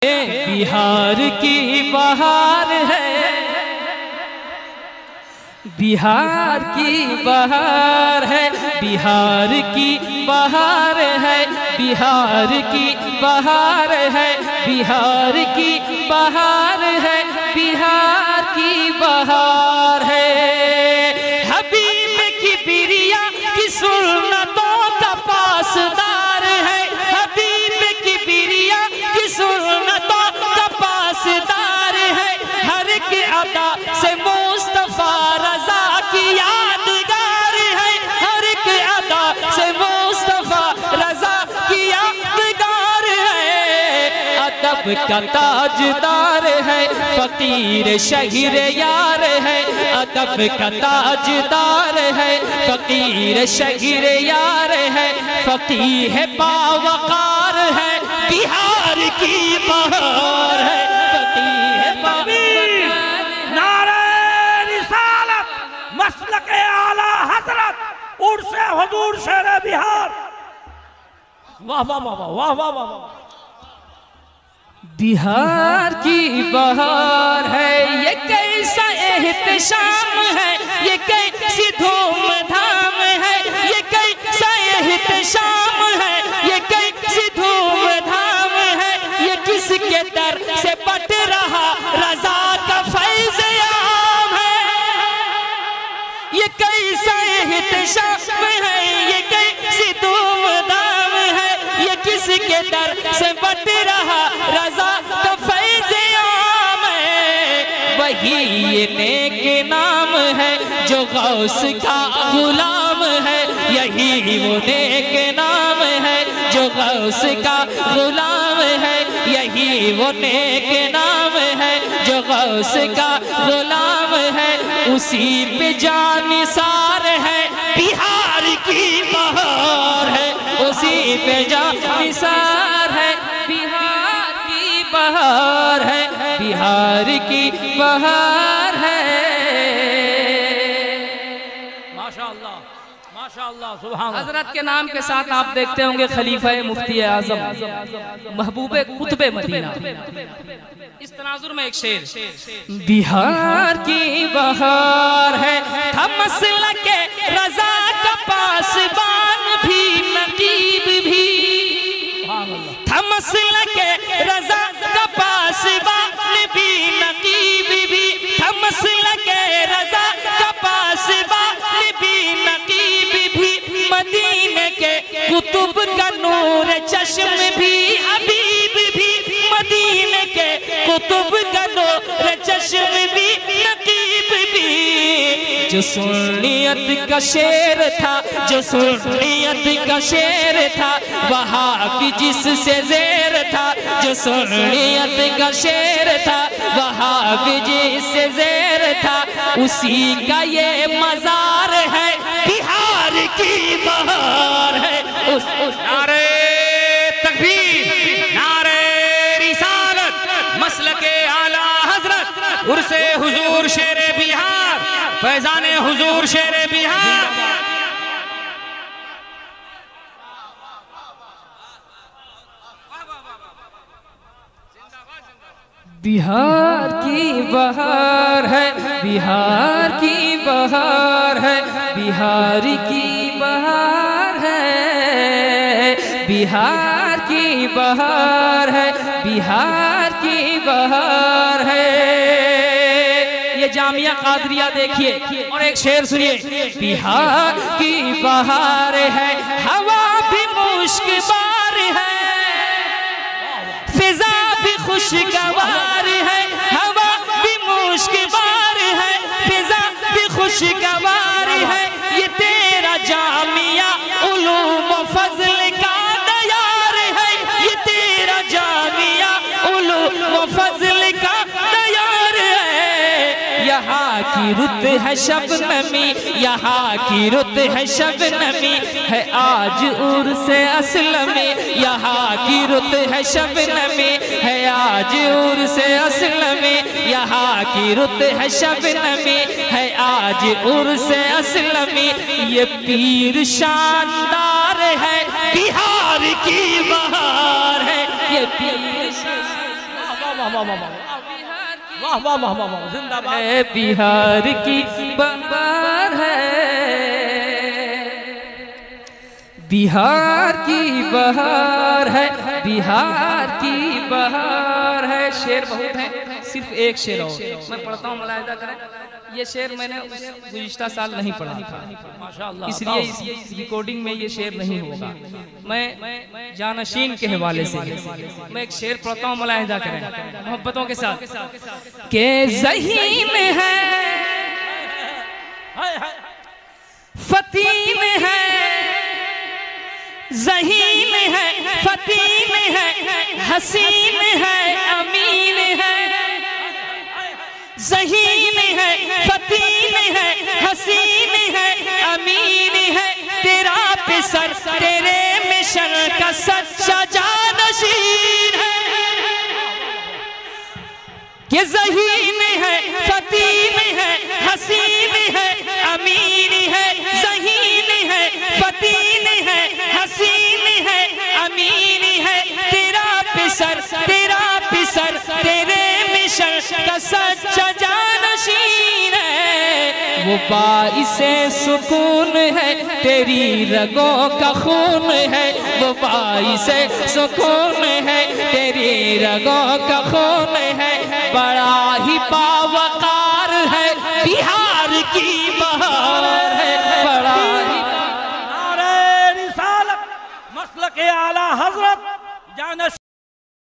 बिहार की बहार है, बिहार की बहार है, बिहार की बहार है, बिहार की बहार है, बिहार की बहार है, बिहार की बहार है। हबीब की बिरिया की सुन्नतों का पासदार है, हबीब की बिरिया की सुन्नतों का पासदार है। हर एक अदा से मुस्तफा रजा की यादगार है, हर एक अदा से मुस्तफा रजा की यादगार है। अदब का ताजदार है, फकीर शहीर यार है, अदब का ताजदार है, फकीर शहीर यार है, फकीह बावकार है, बिहार की बहार है, फकीह बावकार। नारे रिसालत मसलके आला हजरत उर्से हुजूर शेर बिहार। वाह वाह वाह वाह वाह वाह वाह। बिहार की बहार है, ये कैसा एहतशाम है, ये कैसी धूमधाम है, ये कैसा एहतशाम है, ये कैसी धूमधाम है। ये किसके दर से बट रहा रजा का फैज़ आम है, ये कैसा एहतशाम है, ये कैसी धूमधाम है। ये किसके दर से बट रहा रजा का फैज़ आम है। वही ये नेक नाम है जो गौस का गुलाम है, यही वो नेक नाम है जो गौस का गुलाम है, यही वो नेक नाम है जो गौस का गुलाम है। उसी पे जानिसार है, बिहार की बहार है, उसी पे जानिसार है, बिहार की बहार है, बिहार की बहार है। माशाअल्लाह माशाअल्लाह सुभान अल्लाह। हजरत के नाम के साथ आप देखते होंगे खलीफा मुफ्ती आजम महबूबे कुतुबे मदीना। इस तनाजुर में एक शेर, बिहार की बहार है, हम मसला के रजा का पासबान भी नकीब भी, हम मसला के रजा का पासबान भी नकीब भी, हम मसला के रजा का पासबान भी नकीब भी। मदीने के कुतुब का नूर चश्म भी हबीब भी, मदीने के कुतुब का नूर चश्म भी नकीब भी। जो सुन्नियत का शेर था, जो सुन्नियत का शेर था, वहाँ भी जिससे ज़ेर था, जो सुन्नियत का शेर था, वहाँ भी जिससे ज़ेर था, उसी का ये मज़ार है, बिहार की बहार है। नारे तकबीर, नारे रिसालत मसलके आला हजरत उर्से हुजूर शेर बिहार, फैजाने हुजूर शेर बिहार। बिहार की बहार है, बिहार की बहार है, बिहार की बहार है, बिहार की बहार है, बिहार की बहार है। ये जामिया कादरिया देखिए और एक शेर सुनिए, बिहार की बहार है, हवा भी मुश्कबार है, फिजा भी खुशगवार है, हवा भी मुश्कबार है, फिजा भी खुशगवार है। ये तेरा जामिया उलूम फजल का दयार है, ये तेरा जामिया उलूम फजल का दयार है। यहाँ की रुत है शबनमी, यहाँ की रुत है शबनमी, है आज उर्स असलमी, यहाँ की रुत है शबनमी, है आज उर्स असलमी, यहाँ की रुत है शबनमी, है आज उर्स असलमी। ये पीर शानदार है, बिहार की बहार है, ये पीर शानदार वाह वाह वाह वाह वाह वाह वाह वाह वाह जिंदाबाद। है बिहार की बहार है, बिहार की बहार है, बिहार की बहार है। शेर बहुत है, सिर्फ एक शेर हो मैं पढ़ता हूँ, मुलाहिजा करें। ये शेर मैंने गुज़िश्ता साल नहीं पढ़ा था, माशाअल्लाह, इसलिए इस रिकॉर्डिंग में ये शेर नहीं होगा। मैं जानशीन के हवाले से मैं एक शेर पढ़ता हूँ, मुलाहिजा करें मोहब्बतों के साथ। के ज़हीन है, फतीन है, ज़हीन है, फतीन है, हसीन है, अमीन है। ज़हीन है, फतीन है, हसीन है, अमीन है। तेरा पिसर तेरे मिशन का सच्चा जानशीन है। ये ज़हीन है, फतीन है, हसीन है, अमीन है। ज़हीन है, फतीन है, हसीन है, अमीन है। तेरा पिसर तेरे मिशन का सच्चा जानशीन है। वो बाइसे सुकून है, तेरी रगों का खून है। वो बाइसे सुकून है, तेरी रगों का खून है। बड़ा ही बावकार है, बिहार की बहार है, बड़ा ही। नारे रिसालत, मसलक ए आला हजरत, जानशीन